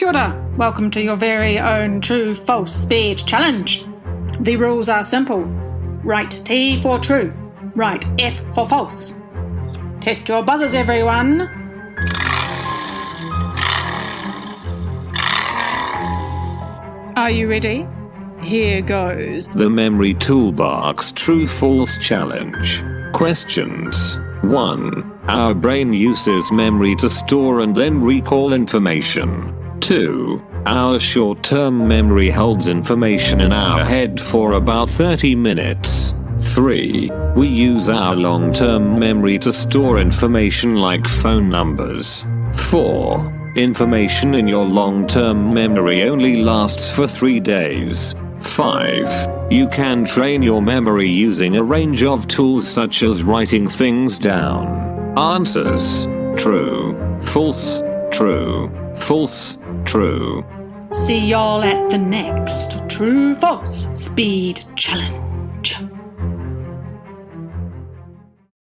Kia ora. Welcome to your very own true-false speed challenge. The rules are simple. Write T for true. Write F for false. Test your buzzers, everyone. Are you ready? Here goes. The Membory Toolbox True-False Challenge. Questions. 1. Our brain uses memory to store and then recall information. 2. Our short-term memory holds information in our head for about 30 minutes. 3. We use our long-term memory to store information like phone numbers. 4. Information in your long-term memory only lasts for 3 days. 5. You can train your memory using a range of tools such as writing things down. Answers. True, false, true, false, true. See y'all at the next true-false speed challenge.